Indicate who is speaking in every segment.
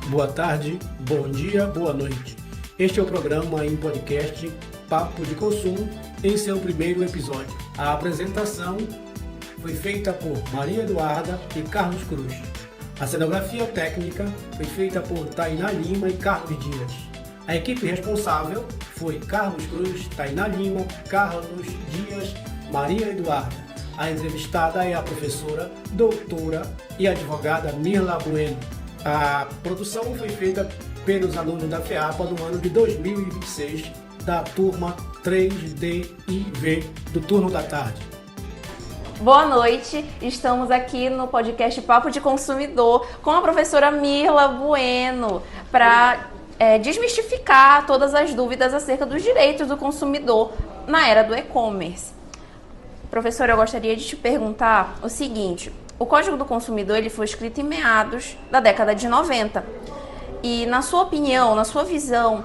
Speaker 1: boa tarde, bom dia, boa noite. Este é o programa em podcast Papo de Consumo, em seu primeiro episódio. A apresentação foi feita por Maria Eduarda e Carlos Cruz. A cenografia técnica foi feita por Tainá Lima e Carlos Dias. A equipe responsável foi Carlos Cruz, Tainá Lima, Carlos Dias, Maria Eduarda. A entrevistada é a professora, doutora e advogada Mirla Bueno. A produção foi feita pelos alunos da FEAPA no ano de 2026, da turma 3D e V do turno da tarde.
Speaker 2: Boa noite, estamos aqui no podcast Papo de Consumidor com a professora Mirla Bueno para desmistificar todas as dúvidas acerca dos direitos do consumidor na era do e-commerce. Professora, eu gostaria de te perguntar o seguinte: o Código do Consumidor ele foi escrito em meados da década de 90 e, na sua opinião, na sua visão,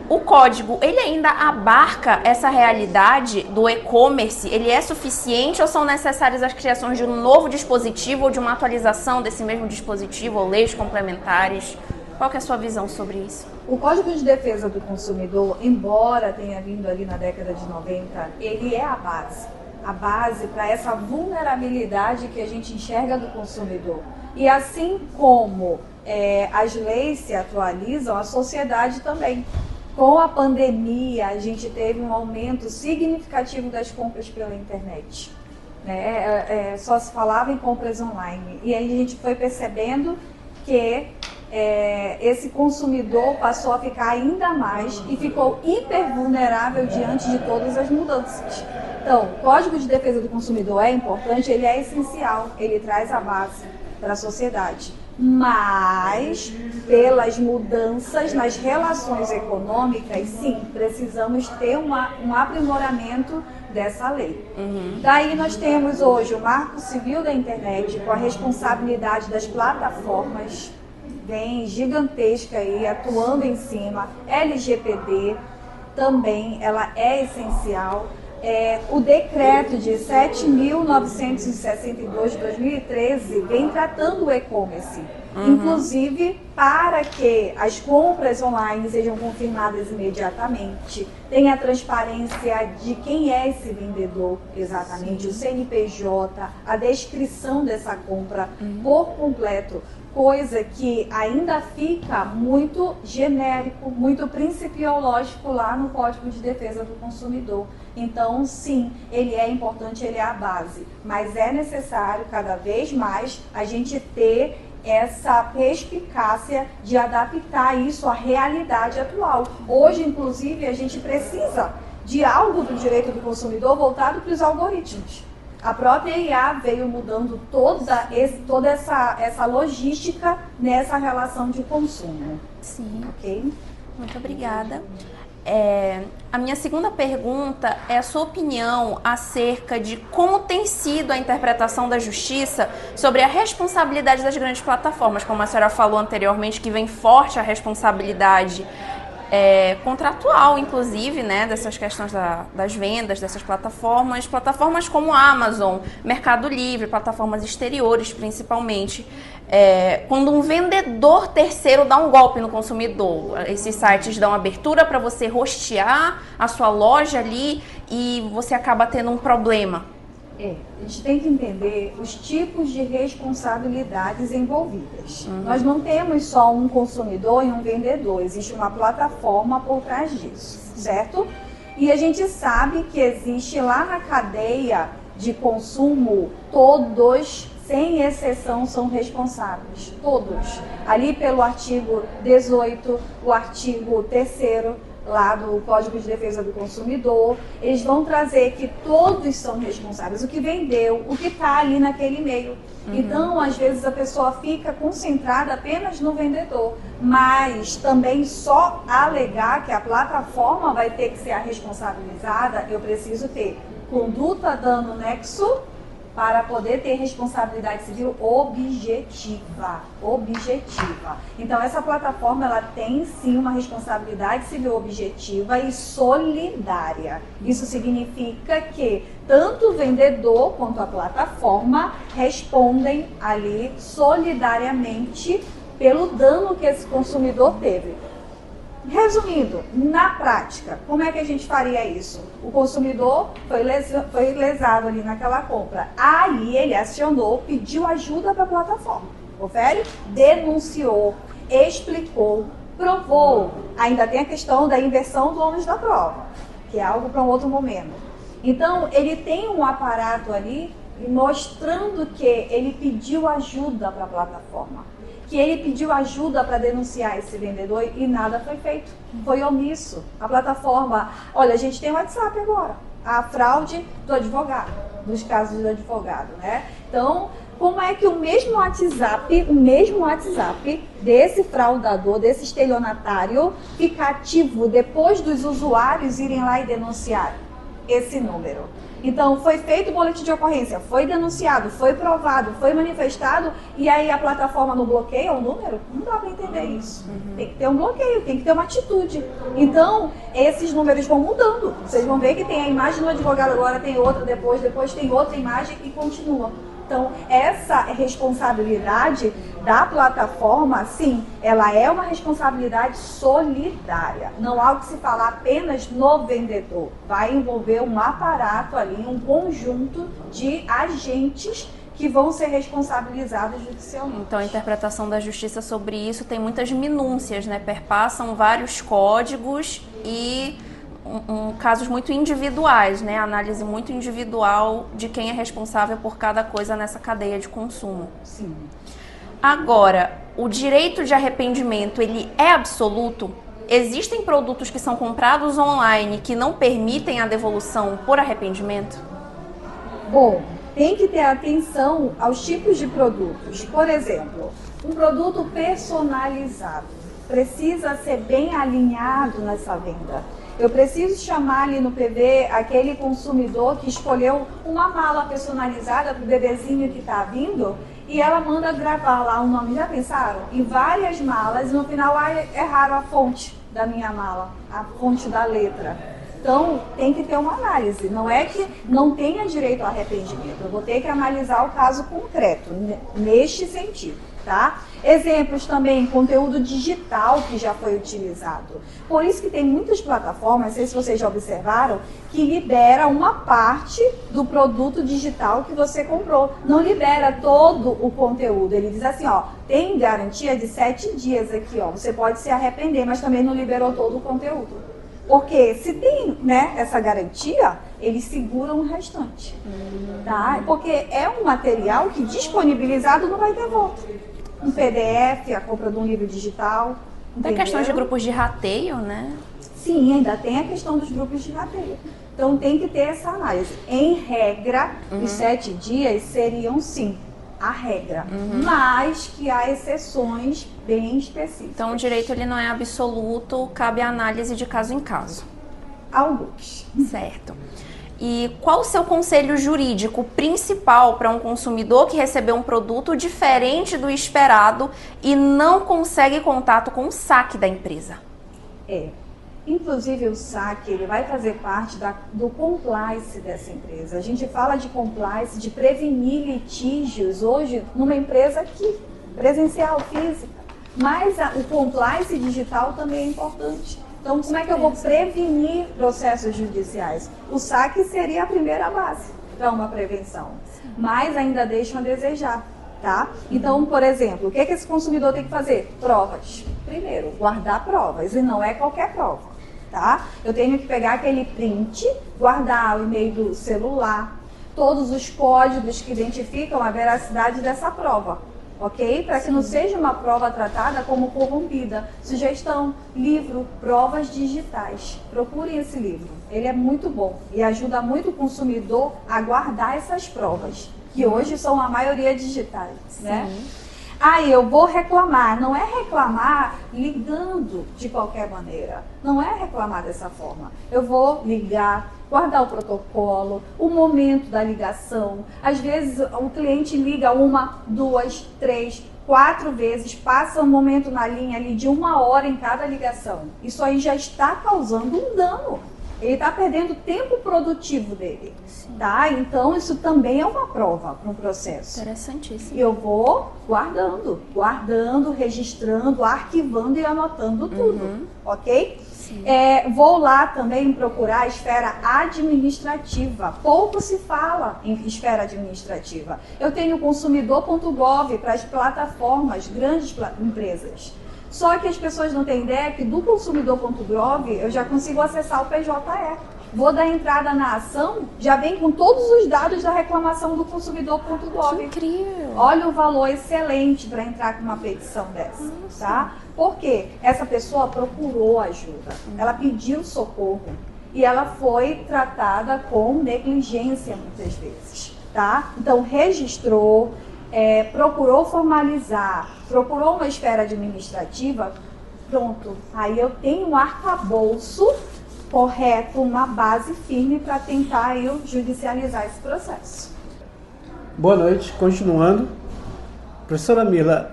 Speaker 2: o código ele ainda abarca essa realidade do e-commerce? Ele é suficiente ou são necessárias as criações de um novo dispositivo ou de uma atualização desse mesmo dispositivo ou leis complementares? Qual que é a sua visão sobre isso?
Speaker 3: O Código de Defesa do Consumidor, embora tenha vindo ali na década de 90, ele é a base para essa vulnerabilidade que a gente enxerga do consumidor. E assim como as leis se atualizam, a sociedade também. Com a pandemia, a gente teve um aumento significativo das compras pela internet. Só se falava em compras online. E aí a gente foi percebendo que esse consumidor passou a ficar ainda mais e ficou hiper vulnerável diante de todas as mudanças. Então, o Código de Defesa do Consumidor é importante, ele é essencial, ele traz a base para a sociedade. Mas, pelas mudanças nas relações econômicas, sim, precisamos ter um aprimoramento dessa lei. Daí nós temos hoje o Marco Civil da Internet, com a responsabilidade das plataformas, bem gigantesca aí, atuando em cima. LGPD também, ela é essencial. O decreto de 7.962 de 2013 vem tratando o e-commerce, inclusive para que as compras online sejam confirmadas imediatamente, tenha a transparência de quem é esse vendedor exatamente, o CNPJ, a descrição dessa compra por completo, coisa que ainda fica muito genérico, muito principiológico lá no Código de Defesa do Consumidor. Então, sim, ele é importante, ele é a base, mas é necessário cada vez mais a gente ter essa perspicácia de adaptar isso à realidade atual. Hoje, inclusive, a gente precisa de algo do direito do consumidor voltado para os algoritmos. A própria IA veio mudando toda essa logística nessa relação de consumo.
Speaker 2: Sim.
Speaker 3: Ok?
Speaker 2: Muito obrigada. A minha segunda pergunta é a sua opinião acerca de como tem sido a interpretação da justiça sobre a responsabilidade das grandes plataformas. Como a senhora falou anteriormente, que vem forte a responsabilidade contratual, inclusive, né, dessas questões das vendas dessas plataformas como a Amazon, Mercado Livre, plataformas exteriores principalmente. Quando um vendedor terceiro dá um golpe no consumidor, esses sites dão abertura para você hostear a sua loja ali e você acaba tendo um problema.
Speaker 3: A gente tem que entender os tipos de responsabilidades envolvidas. Nós não temos só um consumidor e um vendedor, existe uma plataforma por trás disso, certo? E a gente sabe que existe lá na cadeia de consumo, todos, sem exceção, são responsáveis, todos. Ali pelo artigo 18, o artigo 3º, lá do Código de Defesa do Consumidor, eles vão trazer que todos são responsáveis, o que vendeu, o que está ali naquele meio. Então, às vezes, a pessoa fica concentrada apenas no vendedor, mas também só alegar que a plataforma vai ter que ser a responsabilizada, eu preciso ter conduta dano nexo para poder ter responsabilidade civil objetiva. Então, essa plataforma ela tem sim uma responsabilidade civil objetiva e solidária. Isso significa que tanto o vendedor quanto a plataforma respondem ali solidariamente pelo dano que esse consumidor teve. Resumindo, na prática, como é que a gente faria isso? O consumidor foi lesado ali naquela compra. Aí ele acionou, pediu ajuda para a plataforma. Confere? Denunciou, explicou, provou. Ainda tem a questão da inversão do ônus da prova, que é algo para um outro momento. Então, ele tem um aparato ali mostrando que ele pediu ajuda para a plataforma, que ele pediu ajuda para denunciar esse vendedor e nada foi feito, foi omisso. A plataforma, olha, a gente tem o WhatsApp agora, a fraude do advogado, dos casos do advogado, né? Então, como é que o mesmo WhatsApp desse fraudador, desse estelionatário, fica ativo depois dos usuários irem lá e denunciar esse número? Então, foi feito o boletim de ocorrência, foi denunciado, foi provado, foi manifestado, e aí a plataforma não bloqueia o número? Não dá para entender isso. Tem que ter um bloqueio, tem que ter uma atitude. Então, esses números vão mudando. Vocês vão ver que tem a imagem do advogado agora, tem outra depois tem outra imagem e continua. Então, essa responsabilidade da plataforma, sim, ela é uma responsabilidade solidária. Não há o que se falar apenas no vendedor. Vai envolver um aparato ali, um conjunto de agentes que vão ser responsabilizados judicialmente.
Speaker 2: Então, a interpretação da justiça sobre isso tem muitas minúcias, né? Perpassam vários códigos e casos muito individuais, né? Análise muito individual de quem é responsável por cada coisa nessa cadeia de consumo.
Speaker 3: Sim.
Speaker 2: Agora, o direito de arrependimento, ele é absoluto? Existem produtos que são comprados online que não permitem a devolução por arrependimento?
Speaker 3: Bom, tem que ter atenção aos tipos de produtos. Por exemplo, um produto personalizado precisa ser bem alinhado nessa venda. Eu preciso chamar ali no PV aquele consumidor que escolheu uma mala personalizada para o bebezinho que está vindo e ela manda gravar lá o nome. Já pensaram? Em várias malas e no final erraram a fonte da minha mala, a fonte da letra. Então, tem que ter uma análise. Não é que não tenha direito ao arrependimento. Eu vou ter que analisar o caso concreto, neste sentido, tá? Exemplos também, conteúdo digital que já foi utilizado. Por isso que tem muitas plataformas, não sei se vocês já observaram, que libera uma parte do produto digital que você comprou. Não libera todo o conteúdo. Ele diz assim, ó, tem garantia de 7 dias aqui, ó. Você pode se arrepender, mas também não liberou todo o conteúdo. Porque se tem, né, essa garantia, eles seguram o restante. Tá? Porque é um material que disponibilizado não vai ter volta. Um PDF, a compra de um livro digital.
Speaker 2: Tem questões de grupos de rateio, né?
Speaker 3: Sim, ainda tem a questão dos grupos de rateio. Então tem que ter essa análise. Em regra, os 7 dias seriam sim a regra, mas que há exceções bem específicas.
Speaker 2: Então o direito ele não é absoluto, cabe a análise de caso em caso.
Speaker 3: Alguns.
Speaker 2: Certo. E qual o seu conselho jurídico principal para um consumidor que recebeu um produto diferente do esperado e não consegue contato com o saque da empresa?
Speaker 3: Inclusive o saque, ele vai fazer parte do compliance dessa empresa. A gente fala de compliance, de prevenir litígios hoje numa empresa presencial, física. Mas o compliance digital também é importante. Então, como é que eu vou prevenir processos judiciais? O saque seria a primeira base para uma prevenção, mas ainda deixam a desejar, tá? Então, por exemplo, o que esse consumidor tem que fazer? Provas. Primeiro, guardar provas, e não é qualquer prova, tá? Eu tenho que pegar aquele print, guardar o e-mail do celular, todos os códigos que identificam a veracidade dessa prova. Ok? Para que não seja uma prova tratada como corrompida. Sugestão, livro, provas digitais. Procurem esse livro. Ele é muito bom e ajuda muito o consumidor a guardar essas provas, que hoje são a maioria digitais, né? Aí eu vou reclamar. Não é reclamar ligando de qualquer maneira. Não é reclamar dessa forma. Eu vou ligar, guardar o protocolo, o momento da ligação. Às vezes o cliente liga 1, 2, 3, 4 vezes, passa um momento na linha ali de 1 hora em cada ligação. Isso aí já está causando um dano. Ele está perdendo o tempo produtivo dele, tá? Então, isso também é uma prova para um processo.
Speaker 2: Interessantíssimo.
Speaker 3: E eu vou guardando, registrando, arquivando e anotando tudo, ok? Vou lá também procurar a esfera administrativa. Pouco se fala em esfera administrativa. Eu tenho o consumidor.gov para as plataformas, grandes empresas. Só que as pessoas não têm ideia que do consumidor.gov eu já consigo acessar o PJE. Vou dar entrada na ação, já vem com todos os dados da reclamação do consumidor.gov.
Speaker 2: Incrível!
Speaker 3: Olha o valor excelente para entrar com uma petição dessa, tá? Porque essa pessoa procurou ajuda, ela pediu socorro e ela foi tratada com negligência muitas vezes, tá? Então registrou, procurou formalizar, procurou uma esfera administrativa, pronto. Aí eu tenho um arcabouço correto, uma base firme para tentar eu judicializar esse processo.
Speaker 1: Boa noite, continuando. Professora Mirla,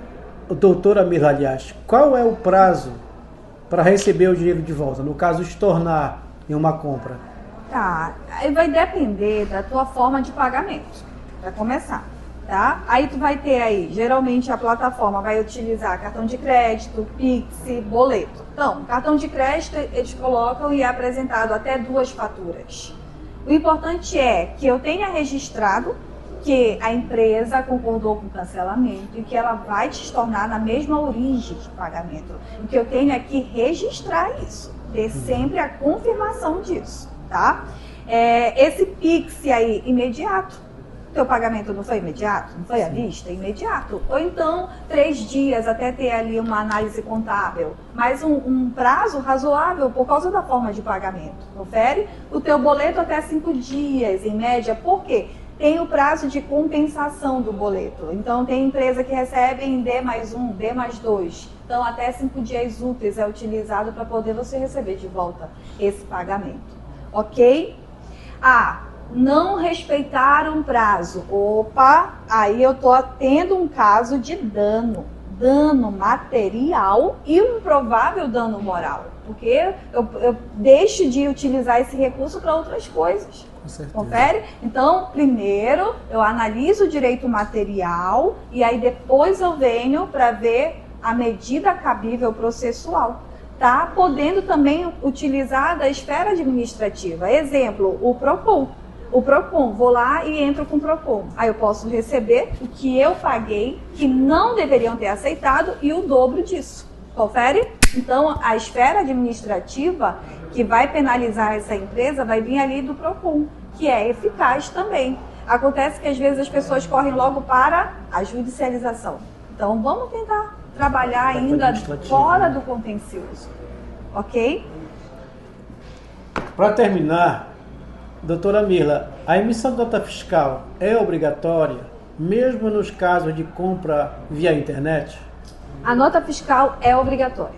Speaker 1: doutora Mirla, aliás, qual é o prazo para receber o dinheiro de volta, no caso, estornar em uma compra?
Speaker 3: Tá, aí vai depender da tua forma de pagamento, para começar, tá? Aí tu vai ter aí, geralmente a plataforma vai utilizar cartão de crédito, Pix, boleto. Então, cartão de crédito eles colocam e é apresentado até 2 faturas. O importante é que eu tenha registrado que a empresa concordou com o cancelamento e que ela vai te estornar na mesma origem de pagamento. O que eu tenho é que registrar isso, ter sempre a confirmação disso, tá? Esse Pix aí, imediato. Teu pagamento não foi imediato? Não foi à vista? Imediato. Ou então, 3 dias até ter ali uma análise contábil. Mas um prazo razoável por causa da forma de pagamento. Confere? O teu boleto até 5 dias, em média. Por quê? Tem o prazo de compensação do boleto. Então, tem empresa que recebe em D+1, D+2. Então, até 5 dias úteis é utilizado para poder você receber de volta esse pagamento. Ok? Não respeitaram prazo. Opa, aí eu tô tendo um caso de dano material e um provável dano moral, porque eu deixo de utilizar esse recurso para outras coisas. Confere? Então, primeiro eu analiso o direito material e aí depois eu venho para ver a medida cabível processual. Tá podendo também utilizar da esfera administrativa. Exemplo, o PROCON. O PROCON, vou lá e entro com o PROCON. Aí eu posso receber o que eu paguei, que não deveriam ter aceitado, e o dobro disso. Confere? Então, a esfera administrativa que vai penalizar essa empresa vai vir ali do PROCON, que é eficaz também. Acontece que às vezes as pessoas correm logo para a judicialização. Então, vamos tentar trabalhar ainda fora do contencioso. Ok?
Speaker 1: Para terminar, doutora Mirla, a emissão de nota fiscal é obrigatória, mesmo nos casos de compra via internet?
Speaker 3: A nota fiscal é obrigatória.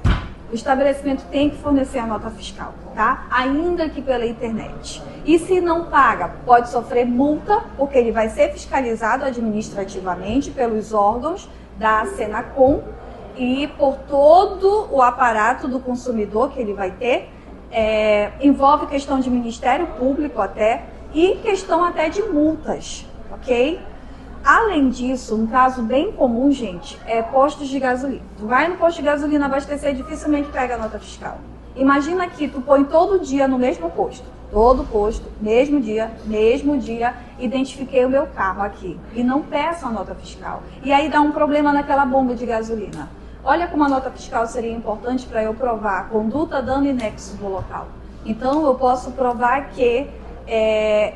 Speaker 3: O estabelecimento tem que fornecer a nota fiscal, tá? Ainda que pela internet. E se não paga, pode sofrer multa, porque ele vai ser fiscalizado administrativamente pelos órgãos da Senacom e por todo o aparato do consumidor que ele vai ter. Envolve questão de Ministério Público até e questão até de multas, ok? Além disso, um caso bem comum, gente, é postos de gasolina. Tu vai no posto de gasolina abastecer, dificilmente pega a nota fiscal. Imagina que tu põe todo dia no mesmo posto, todo posto, mesmo dia, identifiquei o meu carro aqui e não peço a nota fiscal. E aí dá um problema naquela bomba de gasolina. Olha como a nota fiscal seria importante para eu provar a conduta, dano e nexo do local. Então, eu posso provar que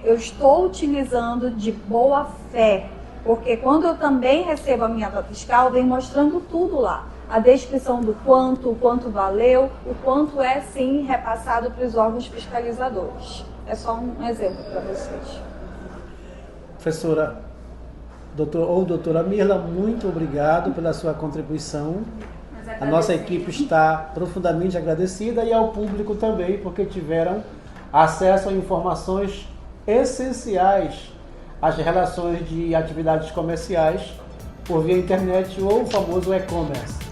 Speaker 3: eu estou utilizando de boa fé, porque quando eu também recebo a minha nota fiscal, vem mostrando tudo lá. A descrição do o quanto valeu, o quanto é, sim, repassado para os órgãos fiscalizadores. É só um exemplo para vocês.
Speaker 1: Professora, doutora Mirla, muito obrigado pela sua contribuição. A nossa equipe está profundamente agradecida e ao público também, porque tiveram acesso a informações essenciais às relações de atividades comerciais por via internet ou o famoso e-commerce.